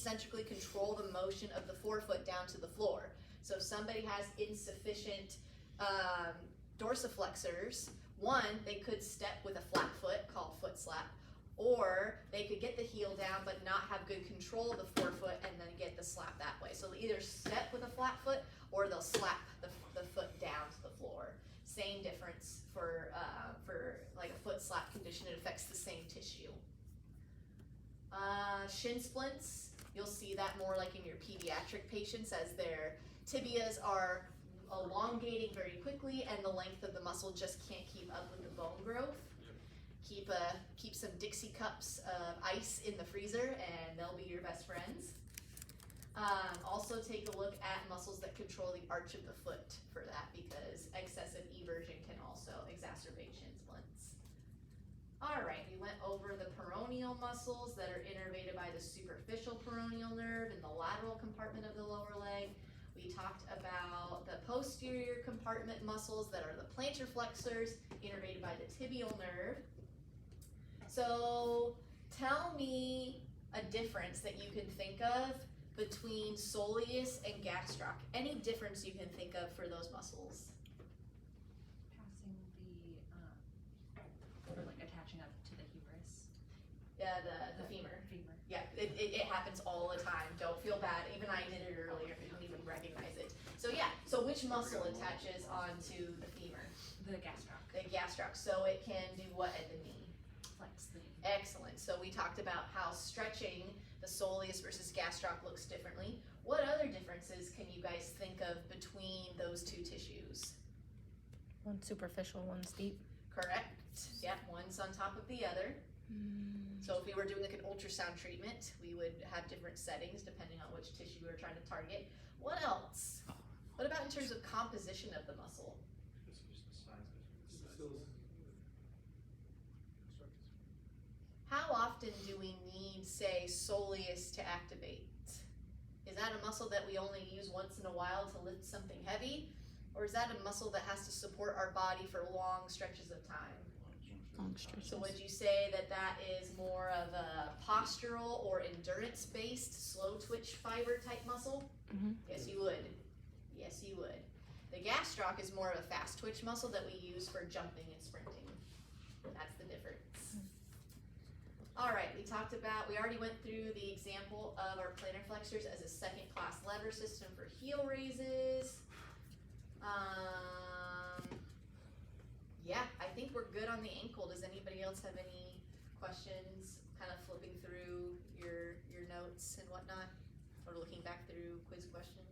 eccentrically control the motion of the forefoot down to the floor. So if somebody has insufficient dorsiflexors, one, they could step with a flat foot called foot slap, or they could get the heel down but not have good control of the forefoot and then get the slap that way. So they'll either step with a flat foot or they'll slap the foot down to the floor. Same difference for like a foot slap condition. It affects the same tissue. Shin splints, you'll see that more like in your pediatric patients as their tibias are elongating very quickly and the length of the muscle just can't keep up with the bone growth. Keep some Dixie cups of ice in the freezer and they'll be your best friends. Also take a look at muscles that control the arch of the foot for that, because excessive eversion can also exacerbate shin splints. Alright, we went over the peroneal muscles that are innervated by the superficial peroneal nerve in the lateral compartment of the lower leg. We talked about the posterior compartment muscles that are the plantar flexors, innervated by the tibial nerve. So tell me a difference that you can think of between soleus and gastroc. Any difference you can think of for those muscles? Passing or like attaching up to the humerus. Yeah, the femur. Yeah, it happens all the time. Don't feel bad. Even I did it earlier. You don't even recognize it. So yeah, so which muscle attaches onto the femur? The gastroc. The gastroc. So it can do what at the knee? Flex the knee. Excellent. So we talked about how stretching the soleus versus gastroc looks differently. What other differences can you guys think of between those two tissues? One's superficial, one's deep. Correct. Yep, one's on top of the other. So if we were doing like an ultrasound treatment, we would have different settings depending on which tissue we were trying to target. What else? What about in terms of composition of the muscle? How often do we need, say, soleus to activate? Is that a muscle that we only use once in a while to lift something heavy? Or is that a muscle that has to support our body for long stretches of time? Long stretches. So would you say that that is more of a postural or endurance-based slow twitch fiber type muscle? Mm-hmm. Yes, you would. Yes, you would. The gastroc is more of a fast twitch muscle that we use for jumping and sprinting. That's the difference. All right, we already went through the example of our plantar flexors as a second class lever system for heel raises. Yeah, I think we're good on the ankle. Does anybody else have any questions? Kind of flipping through your notes and whatnot, or looking back through quiz questions.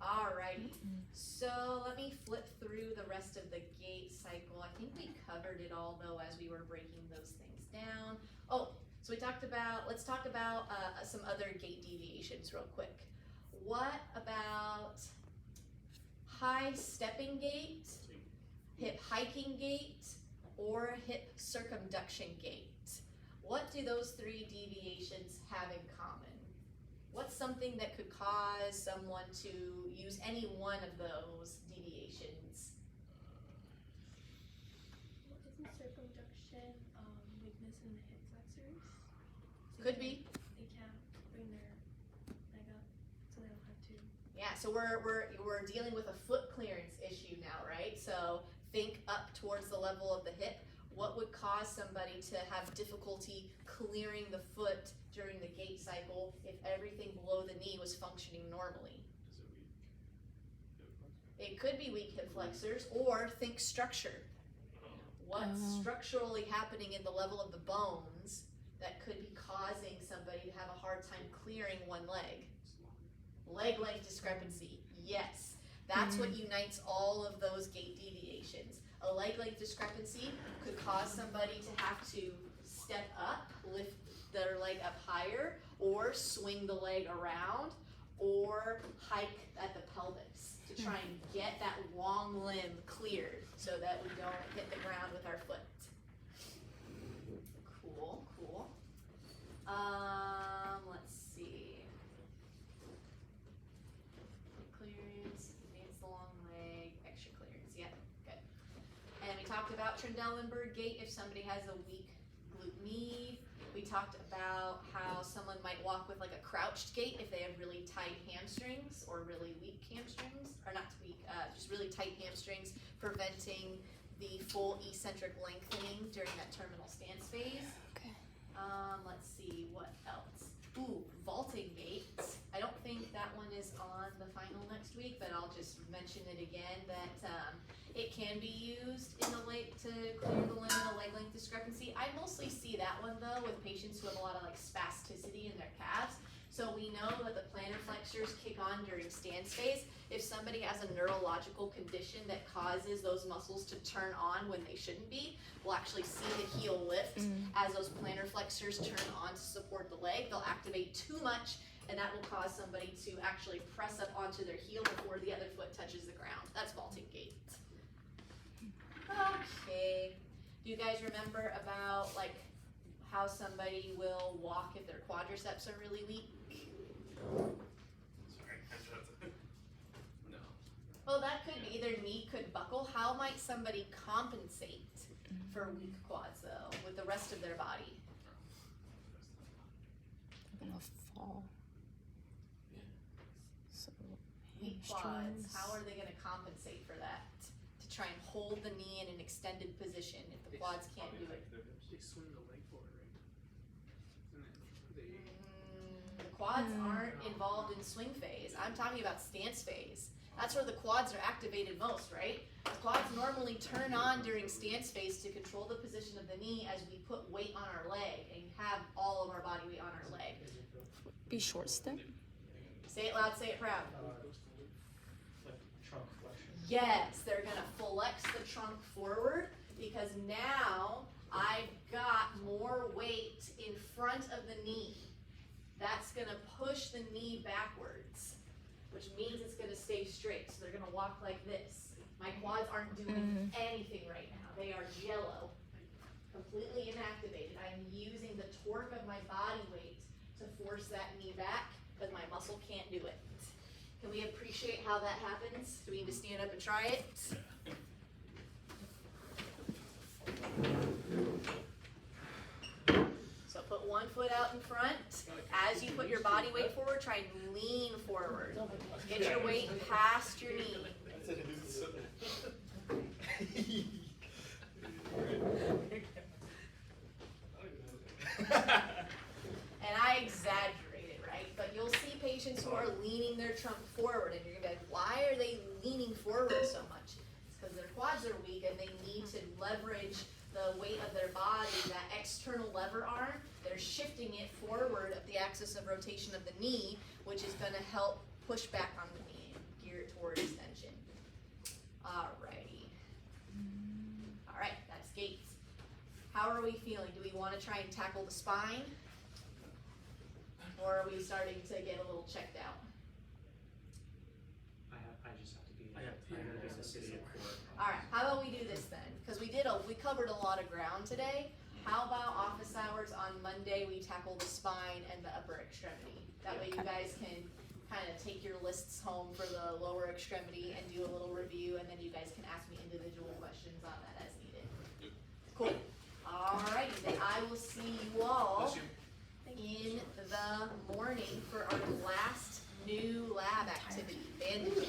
Alrighty, so let me flip through the rest of the gait cycle. I think we covered it all though as we were breaking those things down. Oh, so let's talk about some other gait deviations real quick. What about high stepping gait, hip hiking gait, or hip circumduction gait? What do those three deviations have in common? What's something that could cause someone to use any one of those deviations? Isn't circumduction weakness in the hip flexors? So Could be. They can't bring their leg up, so they don't have to. Yeah, so we're dealing with a foot clearance issue now, right? So think up towards the level of the hip. What would cause somebody to have difficulty clearing the foot during the gait cycle if everything below the knee was functioning normally? It could be weak hip flexors, or think structure. What's structurally happening in the level of the bones that could be causing somebody to have a hard time clearing one leg? Leg length discrepancy, yes. That's what unites all of those gait deviations. A leg length discrepancy could cause somebody to have to step up, lift their leg up higher, or swing the leg around, or hike at the pelvis to try and get that long limb cleared so that we don't hit the ground with our foot. Cool, cool. Let's see. Clearance, advance the long leg, extra clearance. Yep, good. And we talked about Trendelenburg gait if somebody has a weak glute med. We talked about how someone might walk with like a crouched gait if they have really tight hamstrings or really weak hamstrings, or not weak, just really tight hamstrings, preventing the full eccentric lengthening during that terminal stance phase. Okay. Let's see, what else? Ooh, vaulting gait. I don't think that one is on the final next week, but I'll just mention it again that it can be used in the leg to clear the limit of leg length discrepancy. I mostly see that one though with patients who have a lot of like spasticity in their calves. So we know that the plantar flexors kick on during stance phase. If somebody has a neurological condition that causes those muscles to turn on when they shouldn't be, we'll actually see the heel lift as those plantar flexors turn on to support the leg. They'll activate too much, and that will cause somebody to actually press up onto their heel before the other foot touches the ground. That's vaulting gait. Okay. Do you guys remember about like how somebody will walk if their quadriceps are really weak? Sorry, no. Well, that could be their knee could buckle. How might somebody compensate for weak quads though with the rest of their body? I'm gonna fall. So Weak quads, hamstrings. how are they going to compensate for that? To try and hold the knee in an extended position if the quads can't do it. They swing the leg forward, right? And then they, The quads aren't involved in swing phase. I'm talking about stance phase. That's where the quads are activated most, right? The quads normally turn on during stance phase to control the position of the knee as we put weight on our leg and have all of our body weight on our leg. Be short step. Say it loud, say it proud. like trunk flexion. Yes, they're gonna flex the trunk forward because now I've got more weight in front of the knee. That's gonna push the knee backwards, which means it's gonna stay straight. So they're gonna walk like this. My quads aren't doing anything right now. They are jello, completely inactivated. I'm using the torque of my body weight to force that knee back because my muscle can't do it. Can we appreciate how that happens? Do we need to stand up and try it? So put one foot out in front. As you put your body weight forward, try and lean forward. Get your weight past your knee. And I exaggerated, right? But you'll see patients who are leaning their trunk forward, and you're gonna be like, why are they leaning forward so much? It's because their quads are weak and they need to leverage the weight of their body, that external lever arm. They're shifting it forward up the axis of rotation of the knee, which is gonna help push back on the knee and gear it toward extension. Alrighty. Alright, that's gaits. How are we feeling? Do we want to try and tackle the spine? Or are we starting to get a little checked out? I just have to be. I have to be gotta in go to the city of court. Alright, how about we do this then? Because we covered a lot of ground today. How about office hours on Monday, we tackle the spine and the upper extremity? That way you guys can kind of take your lists home for the lower extremity and do a little review, and then you guys can ask me individual questions on that as needed. Cool. Alrighty, then I will see you all in the morning for our last new lab activity, bandaging.